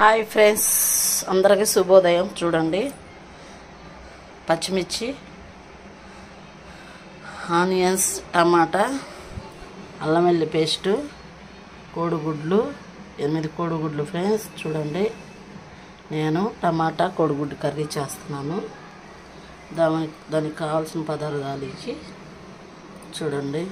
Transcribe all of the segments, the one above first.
Hi friends, అందరికీ శుభోదయం. చూడండి, పచ్చిమిర్చి, ఆనియన్స్, టమాటా, అల్లం వెల్లుల్లి పేస్టు, కోడిగుడ్లు, 8 కోడిగుడ్లు. ఫ్రెండ్స్ చూడండి, నేను టమాటా కోడిగుడ్డు కర్రీ చేస్తున్నాను. దానికి కావాల్సిన పదార్థాలు ఇచ్చి చూడండి.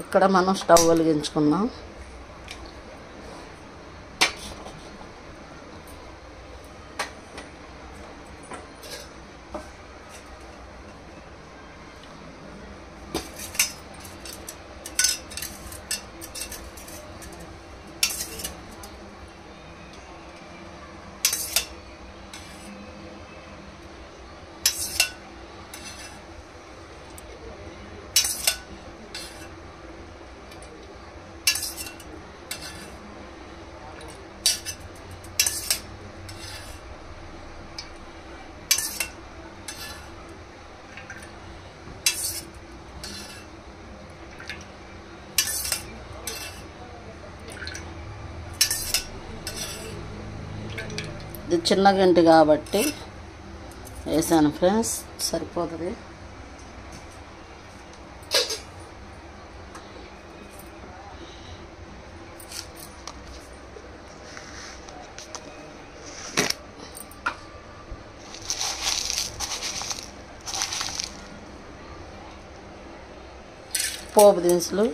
ఇక్కడ మనం స్టవ్ వెలిగించుకుందాం. ఇది చిన్న గంటి కాబట్టి వేసాను ఫ్రెండ్స్, సరిపోతుంది. పోపు దినుసులు,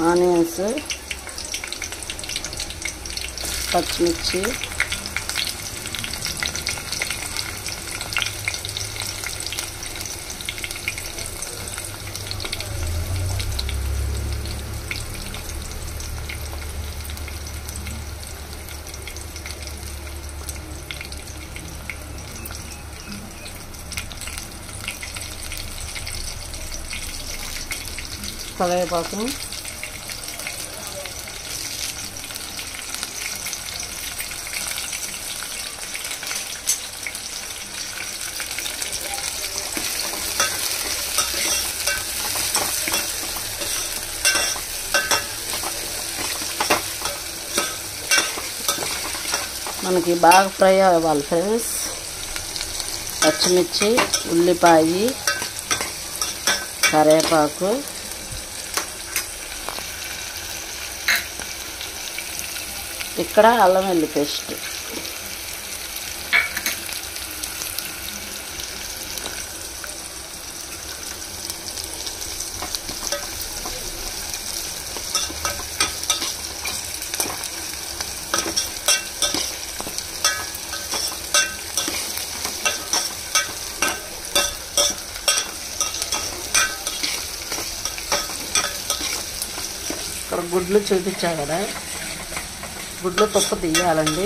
ఆనియన్స్, పచ్చిమిర్చి, కరివేపాకు, మనకి బాగా ఫ్రై అవ్వాలి ఫ్రెండ్స్. పచ్చిమిర్చి, ఉల్లిపాయ, కరివేపాకు, ఇక్కడ అల్లం వెల్లుల్లి పేస్ట్, ఇక్కడ గుడ్లు చూపించా కదా, గుడ్లు తొక్క తీయాలండి.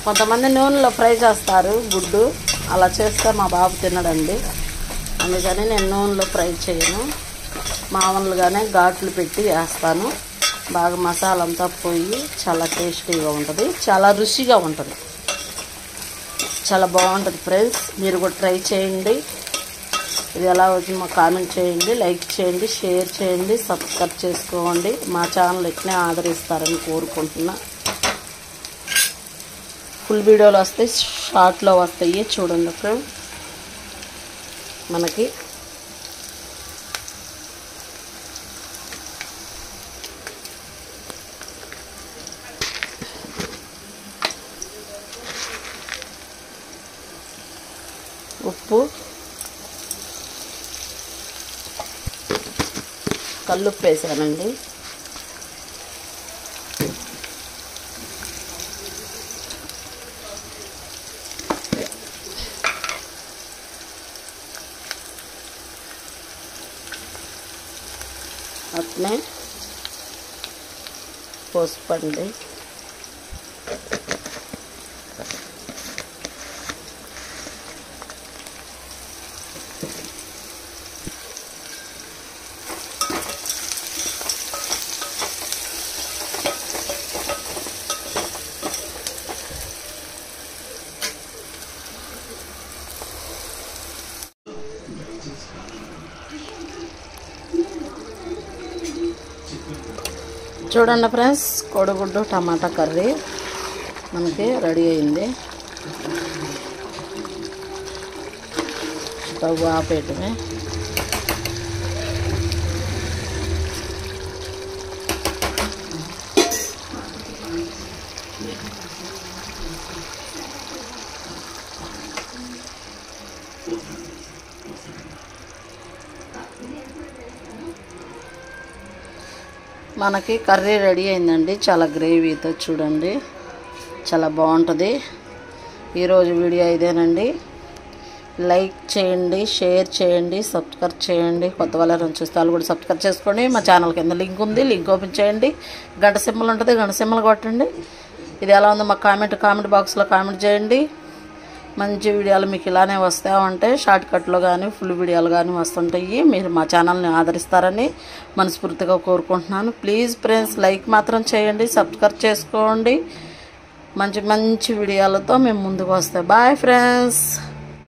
కొంతమంది నూనెలో ఫ్రై చేస్తారు గుడ్డు, అలా చేస్తే మా బాబు తినడండి. అందుకని నేను నూనెలో ఫ్రై చేయను, మామూలుగానే ఘాట్లు పెట్టి వేస్తాను. బాగా మసాలా అంతా పోయి చాలా టేస్టీగా ఉంటుంది, చాలా రుచిగా ఉంటుంది, చాలా బాగుంటుంది ఫ్రెండ్స్. మీరు కూడా ట్రై చేయండి. ఇది ఎలా వచ్చింది మాకు కామెంట్ చేయండి, లైక్ చేయండి, షేర్ చేయండి, సబ్స్క్రైబ్ చేసుకోండి. మా ఛానల్ ఎట్నే ఆదరిస్తారని కోరుకుంటున్నా. ఫుల్ వీడియోలు వస్తాయి, షార్ట్లో వస్తాయి, చూడండి ఫ్రెండ్స్. మనకి ఉప్పు, కల్లుప్పు వేసానండి. అట్నే పసుపండి, చూడండి ఫ్రెండ్స్, కోడిగుడ్డు టమాటా కర్రీ మనకి రెడీ అయింది. స్టవ్ ఆపేయటమే. మనకి కర్రీ రెడీ అయిందండి. చాలా గ్రేవీతో చూడండి, చాలా బాగుంటుంది. ఈరోజు వీడియో ఇదేనండి. లైక్ చేయండి, షేర్ చేయండి, సబ్స్క్రైబ్ చేయండి. కొత్త వాళ్ళని చూస్తే వాళ్ళు కూడా సబ్స్క్రైబ్ చేసుకోండి. మా ఛానల్ కింద లింక్ ఉంది, లింక్ ఓపెన్ చేయండి. గంట సింబల్ ఉంటుంది, గంట సింబల్ కొట్టండి. ఇది ఎలా ఉందో మాకు కామెంట్ బాక్స్లో కామెంట్ చేయండి. మంచి వీడియోలు మీకు ఇలానే వస్తూ ఉంటాయి. షార్ట్ కట్లో కానీ ఫుల్ వీడియోలు కానీ వస్తుంటాయి. మీరు మా ఛానల్ని ఆదరిస్తారని మనస్ఫూర్తిగా కోరుకుంటున్నాను. ప్లీజ్ ఫ్రెండ్స్, లైక్ మాత్రం చేయండి, సబ్స్క్రైబ్ చేసుకోండి. మంచి మంచి వీడియోలతో మేము ముందుకు వస్తాం. Bye friends.